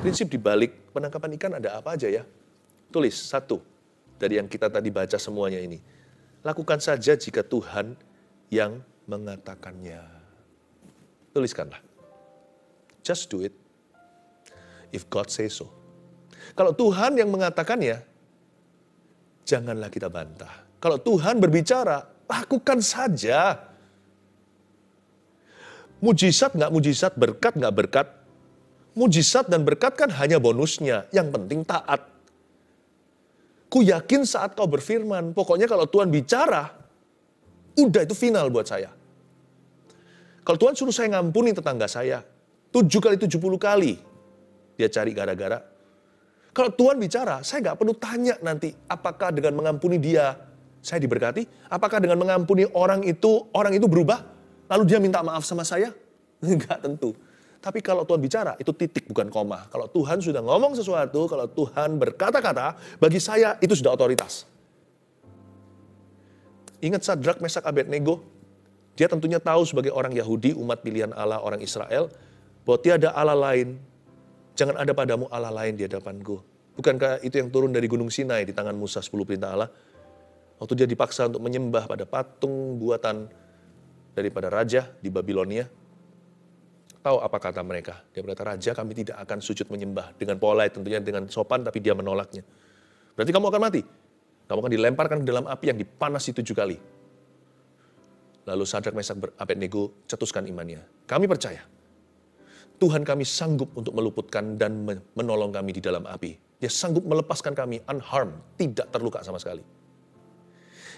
Prinsip di balik penangkapan ikan ada apa aja ya? Tulis, satu, dari yang kita tadi baca semuanya ini. Lakukan saja jika Tuhan yang mengatakannya. Tuliskanlah. Just do it. If God says so. Kalau Tuhan yang mengatakannya, janganlah kita bantah. Kalau Tuhan berbicara, lakukan saja. Mujizat nggak mujizat, berkat nggak berkat. Mujizat dan berkat kan hanya bonusnya. Yang penting taat. Ku yakin saat kau berfirman, pokoknya kalau Tuhan bicara, udah itu final buat saya. Kalau Tuhan suruh saya ngampuni tetangga saya, 7 kali 70 kali dia cari gara-gara. Kalau Tuhan bicara, saya nggak perlu tanya nanti, apakah dengan mengampuni dia, saya diberkati? Apakah dengan mengampuni orang itu berubah? Lalu dia minta maaf sama saya? Enggak tentu. Tapi kalau Tuhan bicara, itu titik bukan koma. Kalau Tuhan sudah ngomong sesuatu, kalau Tuhan berkata-kata, bagi saya itu sudah otoritas. Ingat Sadrak, Mesak, Abednego? Dia tentunya tahu sebagai orang Yahudi, umat pilihan Allah, orang Israel, bahwa tiada Allah lain, jangan ada padamu Allah lain di hadapanku. Bukankah itu yang turun dari Gunung Sinai di tangan Musa 10 perintah Allah? Waktu dia dipaksa untuk menyembah pada patung buatan daripada raja di Babilonia. Tahu apa kata mereka? Dia berkata, raja kami tidak akan sujud menyembah. Dengan polite tentunya, dengan sopan, tapi dia menolaknya. Berarti kamu akan mati. Kamu akan dilemparkan ke dalam api yang dipanasi 7 kali. Lalu Sadrak, Mesak, Abednego cetuskan imannya. Kami percaya. Tuhan kami sanggup untuk meluputkan dan menolong kami di dalam api. Dia sanggup melepaskan kami unharmed, tidak terluka sama sekali.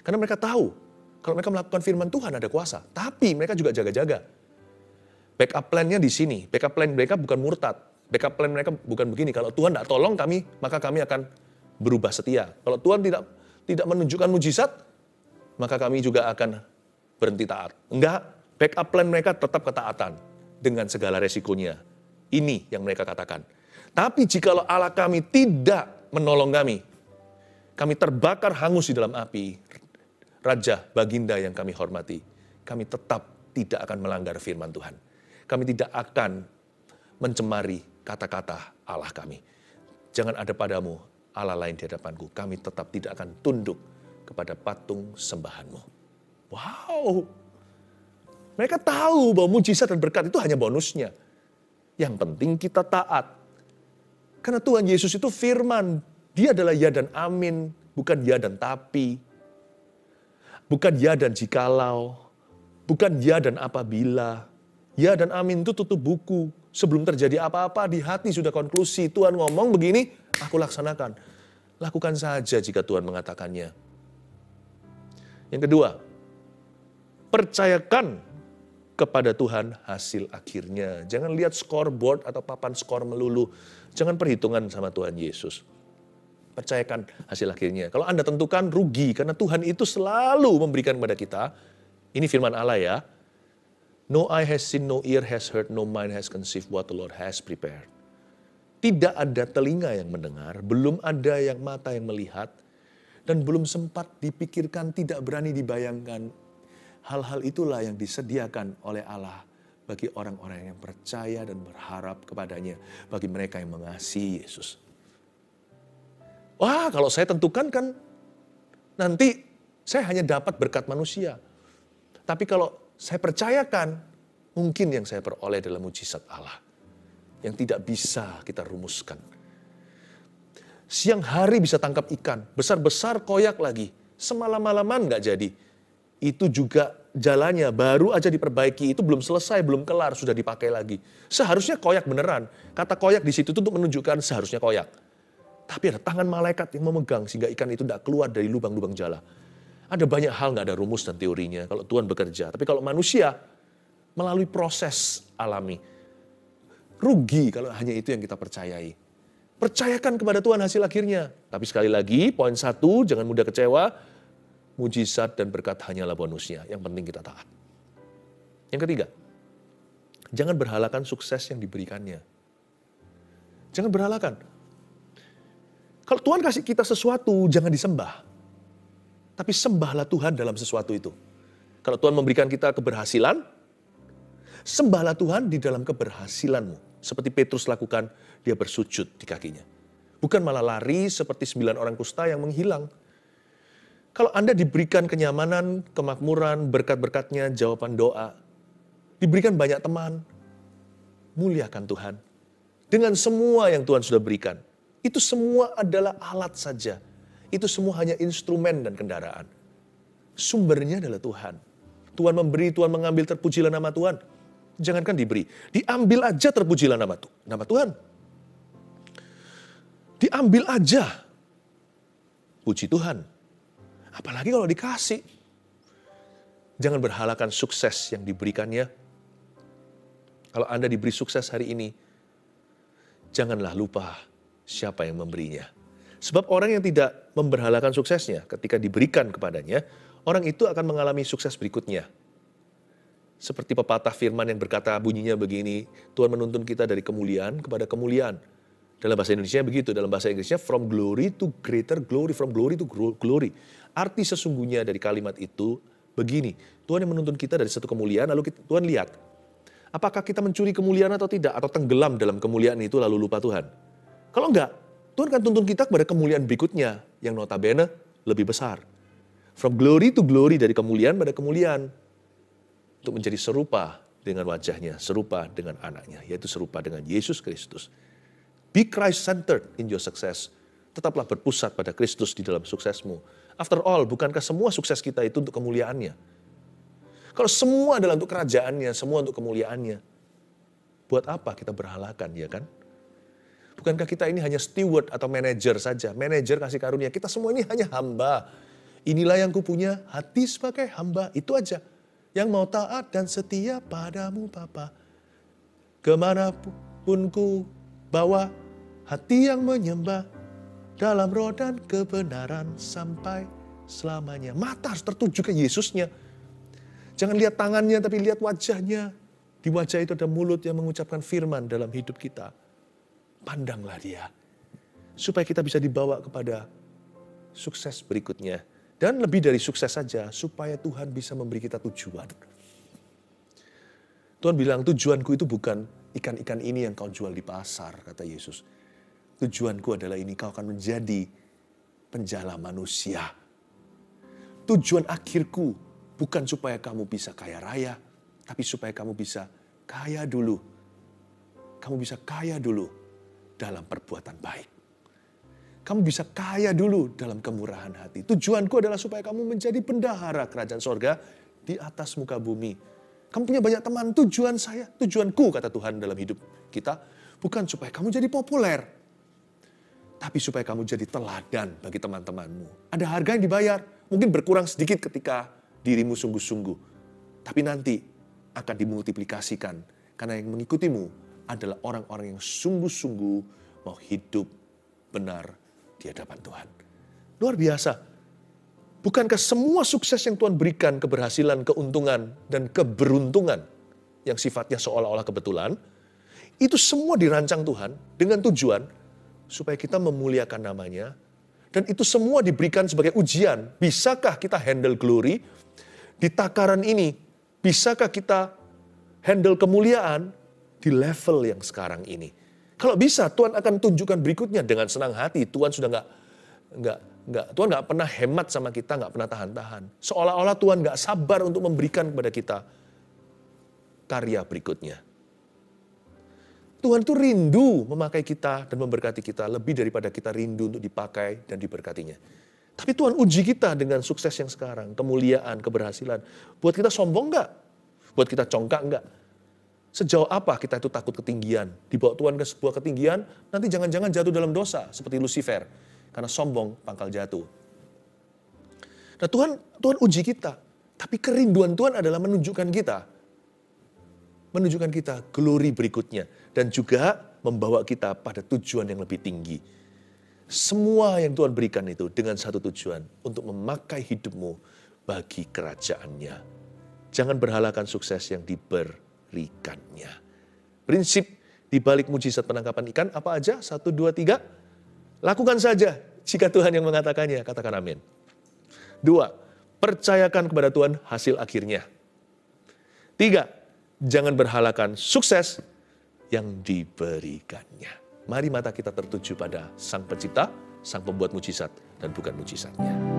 Karena mereka tahu, kalau mereka melakukan firman Tuhan ada kuasa. Tapi mereka juga jaga-jaga. Backup plan-nya di sini. Backup plan mereka bukan murtad. Backup plan mereka bukan begini. Kalau Tuhan tidak tolong kami, maka kami akan berubah setia. Kalau Tuhan tidak menunjukkan mujizat, maka kami juga akan berhenti taat. Enggak, backup plan mereka tetap ketaatan. Dengan segala resikonya. Ini yang mereka katakan. Tapi jikalau Allah kami tidak menolong kami terbakar hangus di dalam api. Raja, baginda yang kami hormati, kami tetap tidak akan melanggar firman Tuhan. Kami tidak akan mencemari kata-kata Allah kami. Jangan ada padamu Allah lain di hadapanku. Kami tetap tidak akan tunduk kepada patung sembahanmu. Wow! Mereka tahu bahwa mujizat dan berkat itu hanya bonusnya. Yang penting kita taat. Karena Tuhan Yesus itu firman. Dia adalah ya dan amin, bukan ya dan tapi. Bukan ya dan jikalau, bukan ya dan apabila. Ya dan amin itu tutup buku. Sebelum terjadi apa-apa di hati sudah konklusi. Tuhan ngomong begini, aku laksanakan. Lakukan saja jika Tuhan mengatakannya. Yang kedua, percayakan kepada Tuhan hasil akhirnya. Jangan lihat scoreboard atau papan skor melulu. Jangan perhitungan sama Tuhan Yesus. Percayakan hasil akhirnya. Kalau Anda tentukan rugi, karena Tuhan itu selalu memberikan kepada kita. Ini firman Allah ya. No eye has seen, no ear has heard, no mind has conceived what the Lord has prepared. Tidak ada telinga yang mendengar, belum ada yang mata yang melihat, dan belum sempat dipikirkan, tidak berani dibayangkan. Hal-hal itulah yang disediakan oleh Allah bagi orang-orang yang percaya dan berharap kepadanya, bagi mereka yang mengasihi Yesus. Wah, kalau saya tentukan kan nanti saya hanya dapat berkat manusia. Tapi kalau saya percayakan, mungkin yang saya peroleh adalah mujizat Allah. Yang tidak bisa kita rumuskan. Siang hari bisa tangkap ikan, besar-besar koyak lagi. Semalam-malaman nggak jadi. Itu juga jalannya baru aja diperbaiki, itu belum selesai, belum kelar, sudah dipakai lagi. Seharusnya koyak beneran. Kata koyak di situ itu untuk menunjukkan seharusnya koyak. Tapi ada tangan malaikat yang memegang sehingga ikan itu tidak keluar dari lubang-lubang jala. Ada banyak hal nggak ada rumus dan teorinya kalau Tuhan bekerja. Tapi kalau manusia melalui proses alami, rugi kalau hanya itu yang kita percayai. Percayakan kepada Tuhan hasil akhirnya. Tapi sekali lagi, poin 1, jangan mudah kecewa. Mujizat dan berkat hanyalah bonusnya. Yang penting kita taat. Yang ketiga, jangan berhalakan sukses yang diberikannya. Jangan berhalakan. Kalau Tuhan kasih kita sesuatu, jangan disembah. Tapi sembahlah Tuhan dalam sesuatu itu. Kalau Tuhan memberikan kita keberhasilan, sembahlah Tuhan di dalam keberhasilanmu. Seperti Petrus lakukan, dia bersujud di kakinya. Bukan malah lari seperti 9 orang kusta yang menghilang. Kalau Anda diberikan kenyamanan, kemakmuran, berkat-berkatnya, jawaban doa, diberikan banyak teman, muliakan Tuhan. Dengan semua yang Tuhan sudah berikan. Itu semua adalah alat saja. Itu semua hanya instrumen dan kendaraan. Sumbernya adalah Tuhan. Tuhan memberi, Tuhan mengambil, terpujilah nama Tuhan. Jangankan diberi, diambil aja terpujilah nama Tuhan. Diambil aja, puji Tuhan. Apalagi kalau dikasih. Jangan berhalakan sukses yang diberikannya. Kalau Anda diberi sukses hari ini, janganlah lupa siapa yang memberinya. Sebab orang yang tidak memberhalakan suksesnya ketika diberikan kepadanya, orang itu akan mengalami sukses berikutnya. Seperti pepatah firman yang berkata bunyinya begini, Tuhan menuntun kita dari kemuliaan kepada kemuliaan. Dalam bahasa Indonesia begitu, dalam bahasa Inggrisnya from glory to greater glory, from glory to glory. Arti sesungguhnya dari kalimat itu begini, Tuhan yang menuntun kita dari satu kemuliaan, lalu Tuhan lihat, apakah kita mencuri kemuliaan atau tidak, atau tenggelam dalam kemuliaan itu lalu lupa Tuhan. Kalau enggak, Tuhan akan tuntun kita kepada kemuliaan berikutnya, yang notabene lebih besar. From glory to glory, dari kemuliaan pada kemuliaan. Untuk menjadi serupa dengan wajahnya, serupa dengan anaknya, yaitu serupa dengan Yesus Kristus. Be Christ-centered in your success. Tetaplah berpusat pada Kristus di dalam suksesmu. After all, bukankah semua sukses kita itu untuk kemuliaannya? Kalau semua adalah untuk kerajaannya, semua untuk kemuliaannya, buat apa kita berhalakan, ya kan? Bukankah kita ini hanya steward atau manajer saja? Manajer kasih karunia, kita semua ini hanya hamba. Inilah yang kupunya, hati sebagai hamba, itu aja. Yang mau taat dan setia padamu Bapa. Kemanapun ku bawa, hati yang menyembah, dalam roh dan kebenaran sampai selamanya. Mata harus tertuju ke Yesusnya. Jangan lihat tangannya, tapi lihat wajahnya. Di wajah itu ada mulut yang mengucapkan firman dalam hidup kita. Pandanglah dia. Supaya kita bisa dibawa kepada sukses berikutnya. Dan lebih dari sukses saja, supaya Tuhan bisa memberi kita tujuan. Tuhan bilang, tujuanku itu bukan ikan-ikan ini yang kau jual di pasar, kata Yesus. Tujuanku adalah ini, kau akan menjadi penjala manusia. Tujuan akhirku bukan supaya kamu bisa kaya raya, tapi supaya kamu bisa kaya dulu. Kamu bisa kaya dulu dalam perbuatan baik. Kamu bisa kaya dulu dalam kemurahan hati. Tujuanku adalah supaya kamu menjadi bendahara kerajaan sorga di atas muka bumi. Kamu punya banyak teman, tujuanku kata Tuhan dalam hidup kita, bukan supaya kamu jadi populer, tapi supaya kamu jadi teladan bagi teman-temanmu. Ada harga yang dibayar, mungkin berkurang sedikit ketika dirimu sungguh-sungguh, tapi nanti akan dimultiplikasikan, karena yang mengikutimu adalah orang-orang yang sungguh-sungguh mau hidup benar di hadapan Tuhan. Luar biasa. Bukankah semua sukses yang Tuhan berikan, keberhasilan, keuntungan, dan keberuntungan yang sifatnya seolah-olah kebetulan, itu semua dirancang Tuhan dengan tujuan supaya kita memuliakan namanya, dan itu semua diberikan sebagai ujian. Bisakah kita handle glory di takaran ini? Bisakah kita handle kemuliaan di level yang sekarang ini? Kalau bisa, Tuhan akan tunjukkan berikutnya dengan senang hati. Tuhan sudah Tuhan nggak pernah hemat sama kita, nggak pernah tahan-tahan. Seolah-olah Tuhan nggak sabar untuk memberikan kepada kita karya berikutnya. Tuhan itu rindu memakai kita dan memberkati kita lebih daripada kita rindu untuk dipakai dan diberkatinya. Tapi Tuhan uji kita dengan sukses yang sekarang, kemuliaan, keberhasilan. Buat kita sombong nggak? Buat kita congkak nggak? Sejauh apa kita itu takut ketinggian? Dibawa Tuhan ke sebuah ketinggian, nanti jangan-jangan jatuh dalam dosa seperti Lucifer. Karena sombong pangkal jatuh. Nah Tuhan uji kita. Tapi kerinduan Tuhan adalah menunjukkan kita glory berikutnya. Dan juga membawa kita pada tujuan yang lebih tinggi. Semua yang Tuhan berikan itu dengan satu tujuan. Untuk memakai hidupmu bagi kerajaannya. Jangan berhalakan sukses yang diberikannya. Prinsip di balik mujizat penangkapan ikan apa aja? 1, 2, 3. Lakukan saja jika Tuhan yang mengatakannya. Katakan amin. 2. Percayakan kepada Tuhan hasil akhirnya. 3. Jangan berhalakan sukses yang diberikannya. Mari mata kita tertuju pada Sang Pencipta, Sang Pembuat mujizat, dan bukan mujizatnya.